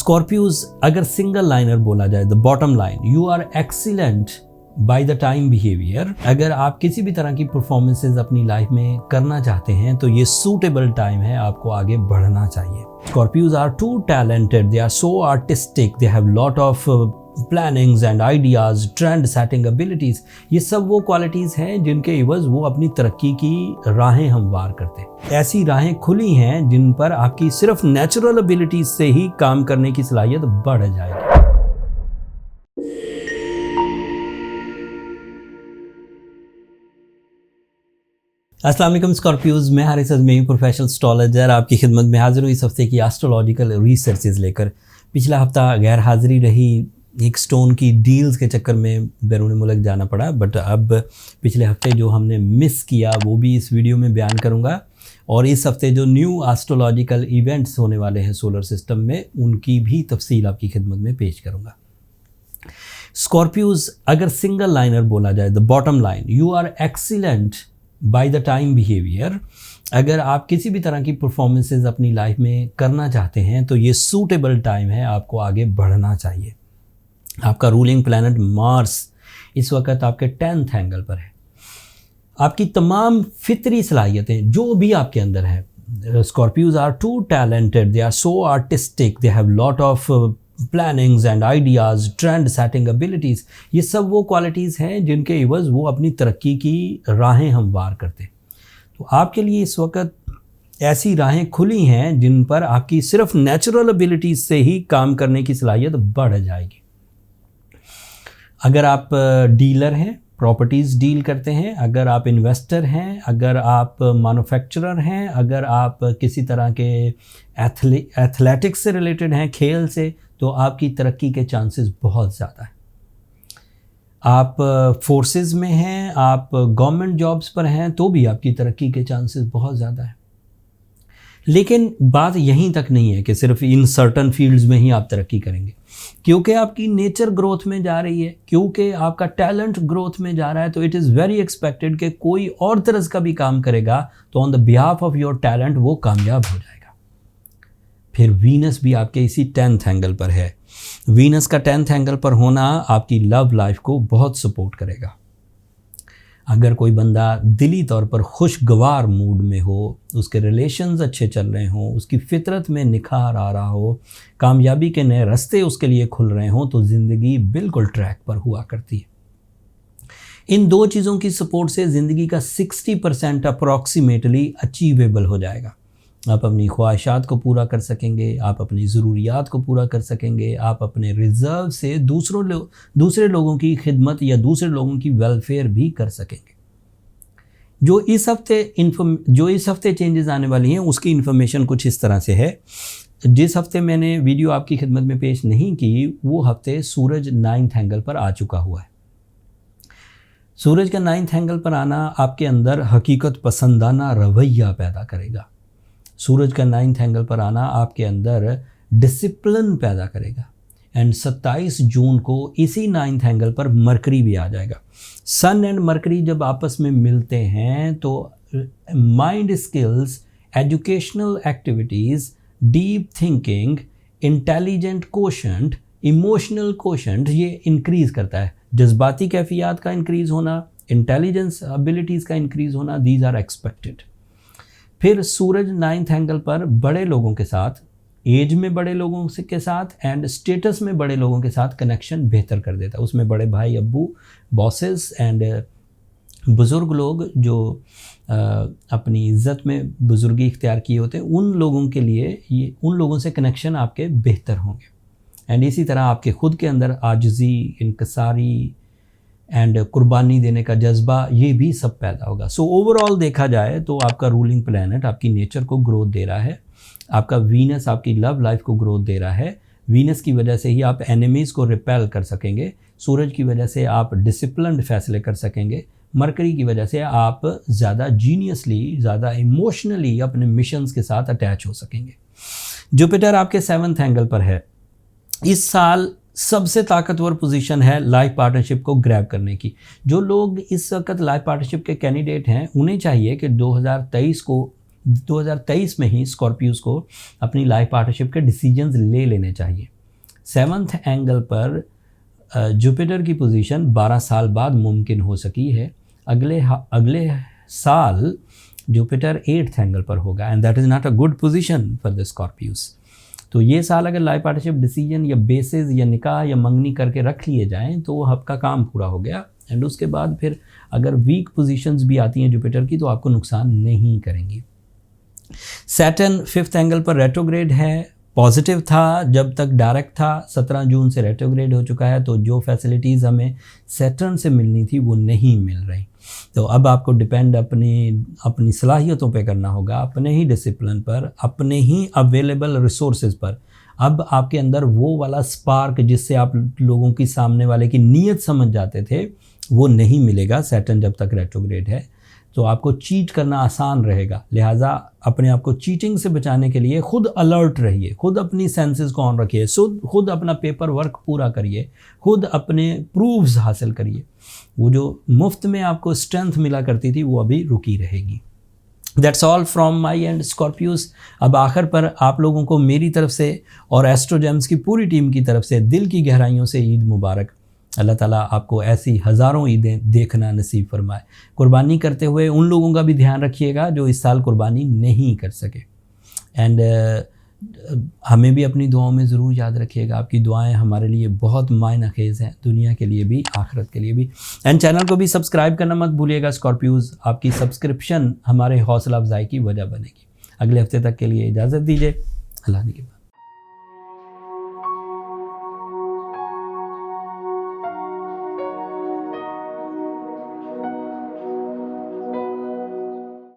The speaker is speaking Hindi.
स्कॉर्पियोज अगर सिंगल लाइनर बोला जाए, the bottom line, you are excellent by the time behaviour. अगर आप किसी भी तरह की परफॉर्मेंसेज अपनी लाइफ में करना चाहते हैं तो ये सूटेबल टाइम है, आपको आगे बढ़ना चाहिए। Scorpios are too talented, they are so artistic, they have lot of plannings and ideas, trend setting abilities. ये सब वो क्वालिटीज हैं जिनके इवज वो अपनी तरक्की की राहें हमवार करते हैं। ऐसी राहें खुली हैं जिन पर आपकी सिर्फ नेचुरल एबिलिटीज से ही काम करने की सलाहियत बढ़ जाएगी। अस्सलाम वालेकुम स्कॉर्पियोज, मैं हारिस अजमेरी प्रोफेशनल एस्ट्रोलॉजर आपकी खिदमत में हाजिर हूँ इस हफ्ते की एस्ट्रोलॉजिकल रिसर्चेज लेकर। पिछला हफ्ता गैर हाजिरी रही, एक स्टोन की डील्स के चक्कर में बैरून मुल्क जाना पड़ा, बट अब पिछले हफ्ते जो हमने मिस किया वो भी इस वीडियो में बयान करूँगा, और इस हफ्ते जो न्यू एस्ट्रोलॉजिकल इवेंट्स होने वाले हैं सोलर सिस्टम में उनकी भी तफसील आपकी खिदमत में पेश करूँगा। स्कॉर्पियोज अगर सिंगल लाइनर बोला जाए, the bottom line, you are excellent by the time behaviour. अगर आप किसी भी तरह की परफॉर्मेंसेज अपनी लाइफ में करना चाहते हैं तो ये सूटेबल टाइम है, आपको आगे बढ़ना चाहिए। आपका रूलिंग प्लैनेट मार्स इस वक्त आपके 10th एंगल पर है। आपकी तमाम फितरी सलाहियतें जो भी आपके अंदर हैं, Scorpios are too talented, they are so artistic, they have lot of plannings and ideas, trend setting abilities. ये सब वो क्वालिटीज़ हैं जिनके इवज़ वो अपनी तरक्की की राहें हमवार करते हैं। तो आपके लिए इस वक्त ऐसी राहें खुली हैं जिन पर आपकी सिर्फ नेचुरल एबिलिटीज़ से ही काम करने की सलाहियत बढ़ जाएगी। अगर आप डीलर हैं, प्रॉपर्टीज़ डील करते हैं, अगर आप इन्वेस्टर हैं, अगर आप मैन्युफैक्चरर हैं, अगर आप किसी तरह के एथलेटिक्स से रिलेटेड हैं, खेल से, तो आपकी तरक्की के चांसेस बहुत ज़्यादा हैं। आप फोर्सेस में हैं, आप गवर्नमेंट जॉब्स पर हैं, तो भी आपकी तरक्की के चांसेस बहुत ज़्यादा हैं। लेकिन बात यहीं तक नहीं है कि सिर्फ इन सर्टन फील्ड्स में ही आप तरक्की करेंगे, क्योंकि आपकी नेचर ग्रोथ में जा रही है, क्योंकि आपका टैलेंट ग्रोथ में जा रहा है, तो इट इज़ वेरी एक्सपेक्टेड कि कोई और तरह का भी काम करेगा तो on the behalf of your talent वो कामयाब हो जाएगा। फिर वीनस भी आपके इसी 10th एंगल पर है। वीनस का 10th एंगल पर होना आपकी लव लाइफ को बहुत सपोर्ट करेगा। अगर कोई बंदा दिली तौर पर खुशगवार मूड में हो, उसके रिलेशंस अच्छे चल रहे हों, उसकी फितरत में निखार आ रहा हो, कामयाबी के नए रास्ते उसके लिए खुल रहे हों, तो ज़िंदगी बिल्कुल ट्रैक पर हुआ करती है। इन दो चीज़ों की सपोर्ट से ज़िंदगी का 60% अप्रॉक्सीमेटली अचीवेबल हो जाएगा। आप अपनी ख्वाहिशात को पूरा कर सकेंगे, आप अपनी ज़रूरियात को पूरा कर सकेंगे, आप अपने रिज़र्व से दूसरे लोगों की खिदमत या दूसरे लोगों की वेलफेयर भी कर सकेंगे। जो इस हफ्ते चेंजेस आने वाली हैं उसकी इन्फॉर्मेशन कुछ इस तरह से है। जिस हफ्ते मैंने वीडियो आपकी खिदमत में पेश नहीं की, वो हफ्ते सूरज 9th एंगल पर आ चुका हुआ है। सूरज का 9th एंगल पर आना आपके अंदर हकीकत पसंदाना रवैया पैदा करेगा। सूरज का 9th एंगल पर आना आपके अंदर डिसिप्लिन पैदा करेगा। एंड 27 जून को इसी 9th एंगल पर मरकरी भी आ जाएगा। सन एंड मरकरी जब आपस में मिलते हैं तो mind skills, educational activities, deep thinking, intelligent quotient, emotional quotient ये इंक्रीज़ करता है। जज्बाती कैफियत का इंक्रीज़ होना, इंटेलिजेंस एबिलिटीज़ का इंक्रीज़ होना, दीज आर एक्सपेक्टेड। फिर सूरज 9th एंगल पर बड़े लोगों के साथ, एज में बड़े लोगों के साथ एंड स्टेटस में बड़े लोगों के साथ कनेक्शन बेहतर कर देता है। उसमें बड़े भाई, अब्बू, बॉसेस एंड बुज़ुर्ग लोग जो अपनी इज़्ज़त में बुज़ुर्गी इख्तियार किए होते हैं, उन लोगों के लिए उन लोगों से कनेक्शन आपके बेहतर होंगे। एंड इसी तरह आपके ख़ुद के अंदर आजिज़ी, इनकसारी एंड कुर्बानी देने का जज्बा, ये भी सब पैदा होगा। सो ओवरऑल देखा जाए तो आपका रूलिंग प्लैनेट आपकी नेचर को ग्रोथ दे रहा है। आपका वीनस आपकी लव लाइफ को ग्रोथ दे रहा है। वीनस की वजह से ही आप एनिमीज़ को रिपेल कर सकेंगे। सूरज की वजह से आप डिसिप्लिन्ड फैसले कर सकेंगे। मरकरी की वजह से आप ज़्यादा जीनियसली, ज़्यादा इमोशनली अपने मिशंस के साथ अटैच हो सकेंगे। जुपिटर आपके 7th एंगल पर है। इस साल सबसे ताकतवर पोजीशन है लाइफ पार्टनरशिप को ग्रैब करने की। जो लोग इस वक्त लाइफ पार्टनरशिप के कैंडिडेट हैं, उन्हें चाहिए कि 2023 को 2023 में ही स्कॉर्पियोज को अपनी लाइफ पार्टनरशिप के डिसीजंस ले लेने चाहिए। 7th एंगल पर जुपिटर की पोजीशन 12 साल बाद मुमकिन हो सकी है। अगले साल जुपिटर 8th एंगल पर होगा and that is not a good position for the Scorpios. तो ये साल अगर लाइफ पार्टनरशिप डिसीजन या बेसिस या निकाह या मंगनी करके रख लिए जाएं तो वो आपका काम पूरा हो गया। एंड उसके बाद फिर अगर वीक पोजीशंस भी आती हैं जुपिटर की तो आपको नुकसान नहीं करेंगी। सैटर्न 5th एंगल पर रेट्रोग्रेड है, पॉजिटिव था जब तक डायरेक्ट था, 17 जून से रेट्रोग्रेड हो चुका है। तो जो फैसिलिटीज़ हमें सैटर्न से मिलनी थी वो नहीं मिल रही। तो अब आपको डिपेंड अपनी सलाहियतों पे करना होगा, अपने ही डिसिप्लिन पर, अपने ही अवेलेबल रिसोर्सेज पर। अब आपके अंदर वो वाला स्पार्क जिससे आप लोगों की सामने वाले की नीयत समझ जाते थे वो नहीं मिलेगा सैटर्न जब तक रेट्रोग्रेड है। तो आपको चीट करना आसान रहेगा, लिहाजा अपने आप को चीटिंग से बचाने के लिए खुद अलर्ट रहिए, खुद अपनी सेंसेस को ऑन रखिए, खुद अपना पेपर वर्क पूरा करिए, खुद अपने प्रूफ्स हासिल करिए। वो जो मुफ्त में आपको स्ट्रेंथ मिला करती थी वो अभी रुकी रहेगी। That's all from my and Scorpios. अब आखिर पर आप लोगों को मेरी तरफ से और एस्ट्रोजेम्स की पूरी टीम की तरफ से दिल की गहराइयों से ईद मुबारक। अल्लाह ताला आपको ऐसी हज़ारों ईदें देखना नसीब फरमाए। कुर्बानी करते हुए उन लोगों का भी ध्यान रखिएगा जो इस साल कुर्बानी नहीं कर सके। एंड हमें भी अपनी दुआओं में ज़रूर याद रखिएगा। आपकी दुआएं हमारे लिए बहुत मायना खेज़ हैं, दुनिया के लिए भी, आखिरत के लिए भी। एंड चैनल को भी सब्सक्राइब करना मत भूलिएगा स्कॉर्पियोज। आपकी सब्सक्रिप्शन हमारे हौसला अफजाई की वजह बनेगी। अगले हफ्ते तक के लिए इजाज़त दीजिए। अल्लाह ने के बाद।